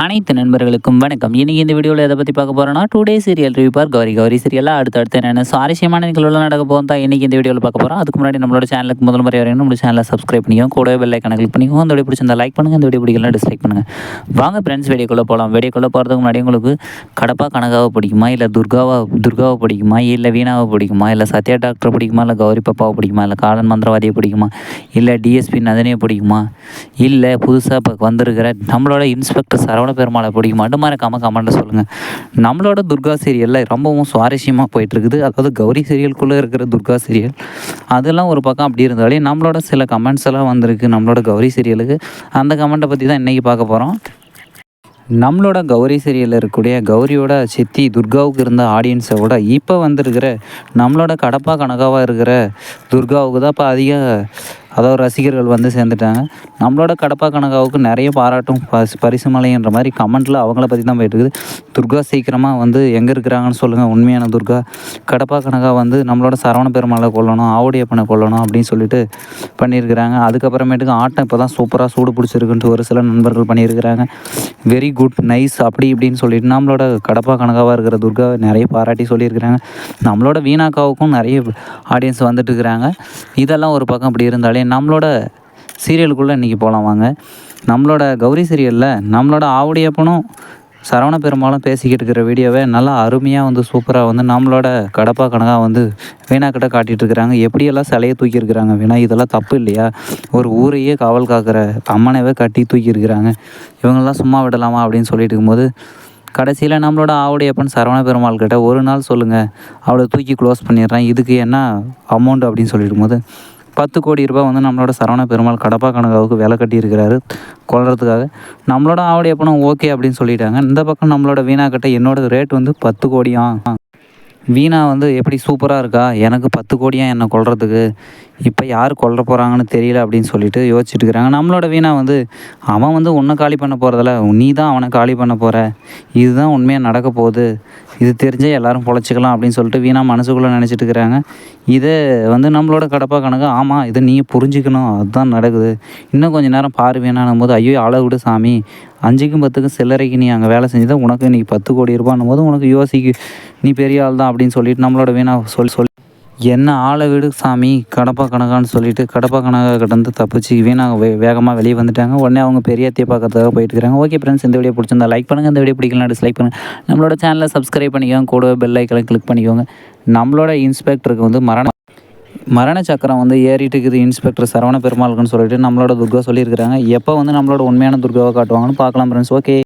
அனைத்து நண்பர்களுக்கும் வணக்கம். இன்னைக்கு இந்த வீடியோவில் எதை பற்றி பார்க்க போகிறோம்னா, 2 டே சீரியல் ரிவ்யூ பார் கௌரி. கௌரி சீரியலாக அடுத்தடுத்து என்னென்ன சுவாரஸ்யமான நிகழ்வுகள் நடக்க போகும் தான் இன்றைக்கி இந்த வீடியோவில் பார்க்க போகிறோம். அதுக்கு முன்னாடி நம்மளோட சேனலுக்கு முதல் முறை வரையும் நம்மளோட சேனலை சப்ஸ்கிரைப் பண்ணிக்கோங்க, கூடவே பெல் ஐக்கானை கிளிக் பண்ணிக்கோங்க. இந்த வீடியோ பிடிச்சிருந்தா லைக் பண்ணுங்கள், இந்த வீடியோ பிடிக்கலாம் டிஸ்லைக் பண்ணுங்கள். வாங்க ஃப்ரெண்ட்ஸ், வீடியோக்குள்ளே போகலாம். வீடியோக்குள்ளே போகிறதுக்கு முன்னாடி உங்களுக்கு கடப்பா கனகாவை பிடிக்குமா, இல்லை துர்காவை பிடிக்குமா, இல்லை வீணாவை பிடிக்குமா, இல்லை சத்யா டாக்டரை பிடிக்குமா, இல்லை கௌரி பாப்பாவை பிடிக்குமா, இல்லை காலன் மந்திரவாதியை பிடிக்குமா, இல்லை டிஎஸ்பி நதனியை பிடிக்குமா, இல்லை புதுசாக இப்போ வந்திருக்கிற நம்மளோட இன்ஸ்பெக்டர் சரவண பெருமாளை பிடிக்குமா, மறக்காமல் கமெண்ட்டில் சொல்லுங்கள். நம்மளோட துர்கா சீரியலில் ரொம்பவும் சுவாரஸ்யமாக போயிட்டுருக்குது. அதாவது கௌரி சீரியலுக்குள்ளே இருக்கிற துர்கா சீரியல் அதெல்லாம் ஒரு பக்கம் அப்படி இருந்தாலே நம்மளோட சில கமெண்ட்ஸ் எல்லாம் வந்திருக்கு நம்மளோட கௌரி சீரியலுக்கு. அந்த கமெண்ட்டை பற்றி தான் இன்றைக்கி பார்க்க போகிறோம். நம்மளோட கௌரி சீரியலில் இருக்கக்கூடிய கௌரியோட சித்தி துர்காவுக்கு இருந்த ஆடியன்ஸை விட இப்போ வந்திருக்கிற நம்மளோட கடப்பா கனகாவாக இருக்கிற துர்காவுக்கு தான் இப்போ அதிக ரசிகர்கள் வந்து சேர்ந்துட்டாங்க. நம்மளோட கடப்பா கனகாவுக்கு நிறைய பாராட்டும் பரிசு மலைன்ற மாதிரி கமெண்ட்டில் அவங்கள பற்றி தான் போயிட்டுருக்குது. துர்கா சீக்கிரமாக வந்து எங்கே இருக்கிறாங்கன்னு சொல்லுங்கள், உண்மையான துர்கா. கடப்பா கனகா வந்து நம்மளோட சரவண பெருமாளை கொல்லணும், ஆவுடையப்பனை கொல்லணும் அப்படின்னு சொல்லிட்டு பண்ணியிருக்கிறாங்க. அதுக்கப்புறமேட்டுக்கு ஆட்டம் இப்போ தான் சூப்பராக சூடு பிடிச்சிருக்குன்ட்டு ஒரு சில நண்பர்கள் பண்ணியிருக்கிறாங்க. வெரி குட், நைஸ் அப்படி இப்படின்னு சொல்லிட்டு நம்மளோட கடப்பா கனகாவாக இருக்கிற துர்காவை நிறைய பாராட்டி சொல்லியிருக்கிறாங்க. நம்மளோட வீணாக்காவுக்கும் நிறைய ஆடியன்ஸ் வந்துட்டு இருக்கிறாங்க. இதெல்லாம் ஒரு பக்கம் அப்படி இருந்தாலே நம்மளோட சீரியலுக்குள்ளே இன்றைக்கி போகலாம் வாங்க. நம்மளோட கௌரி சீரியலில் நம்மளோட ஆவுடையப்பனும் சரவண பெருமாளும் பேசிக்கிட்டு இருக்கிற வீடியோவை நல்லா அருமையாக வந்து சூப்பராக வந்து நம்மளோட கடப்பா கனகா வந்து வீணாக்கிட்ட காட்டிகிட்டு இருக்கிறாங்க. எப்படியெல்லாம் சிலையை தூக்கியிருக்கிறாங்க வீணா, இதெல்லாம் தப்பு இல்லையா? ஒரு ஊரையே காவல் காக்கிற அம்மனவே கட்டி தூக்கியிருக்கிறாங்க, இவங்கெல்லாம் சும்மா விடலாமா அப்படின்னு சொல்லிட்டு இருக்கும்போது கடைசியில் நம்மளோட ஆவுடையப்பன் சரவண பெருமாள் கிட்ட ஒரு நாள் சொல்லுங்கள், அவளை தூக்கி க்ளோஸ் பண்ணிடுறேன், இதுக்கு என்ன அமௌண்ட் அப்படின்னு சொல்லிட்டு போது 10 கோடி ரூபாய் வந்து நம்மளோட சரவண பெருமாள் கடப்பா கனகாவுக்கு விலை கட்டியிருக்கிறாரு கொல்றதுக்காக. நம்மளோட ஆவுடையப்பனும் ஓகே அப்படின்னு சொல்லிட்டாங்க. இந்த பக்கம் நம்மளோட வீணா கிட்ட என்னோட ரேட் வந்து 10 கோடியா, வீணா வந்து எப்படி சூப்பராக இருக்கா, எனக்கு 10 கோடியாக என்னை கொல்றதுக்கு, இப்போ யார் கொல்ல போகிறாங்கன்னு தெரியல அப்படின்னு சொல்லிட்டு யோசிச்சுட்டு இருக்கிறாங்க. நம்மளோட வீணா வந்து அவன் வந்து ஒன்றை காலி பண்ண போகிறதில்ல, நீ தான் அவனை காலி பண்ண போகிற, இதுதான் உண்மையாக நடக்க போகுது, இது தெரிஞ்சே எல்லோரும் பொழைச்சிக்கலாம் அப்படின்னு சொல்லிட்டு வீணா மனசுக்குள்ளே நினச்சிட்டு இருக்கிறாங்க. இதை வந்து நம்மளோட கடப்பா கணக்கு ஆமாம் இதை நீங்கள் புரிஞ்சுக்கணும், அதுதான் நடக்குது, இன்னும் கொஞ்சம் நேரம் பாரு வீணானும் போது ஐயோ ஆளை விடு சாமி, 5க்கும் 10க்கும் சில்லறைக்கு நீ அங்கே வேலை செஞ்சு தான் உனக்கு இன்றைக்கி 10 கோடி ரூபான்னும் போது உனக்கு நீ பெரிய ஆள் தான் அப்படின்னு சொல்லிட்டு நம்மளோட வீணா சொல்லி என்ன ஆளை விடு சாமி கடப்பா கனகான்னு சொல்லிட்டு கடப்பா கனகா கிட்டேருந்து தப்பிச்சு வீணா வேகமாக வெளியே வந்துட்டாங்க. உடனே அவங்க பெரியத்தையை பார்க்கறதுக்காக போயிட்டு இருக்காங்க. ஓகே ஃப்ரெண்ட்ஸ், இந்த வீடியோ பிடிச்சிருந்தா லைக் பண்ணுங்கள், இந்த வீடியோ பிடிக்கலாம் டிஸ்லைக் பண்ணுங்கள். நம்மளோட சேனலை சப்ஸ்கிரைப் பண்ணிக்கோங்க, கூட பெல் ஐக்கனை கிளிக் பண்ணிக்கோங்க. நம்மளோட இன்ஸ்பெக்டருக்கு வந்து மரண சக்கரம் வந்து ஏறிட்டு இருக்குது இன்ஸ்பெக்டர் சரவண பெருமாளுக்குன்னு சொல்லிட்டு நம்மளோட துர்கா சொல்லியிருக்கிறாங்க. எப்போ வந்து நம்மளோட உண்மையான துர்காவை காட்டுவாங்கன்னு பார்க்கலாம் ஃப்ரெண்ட்ஸ். ஓகே.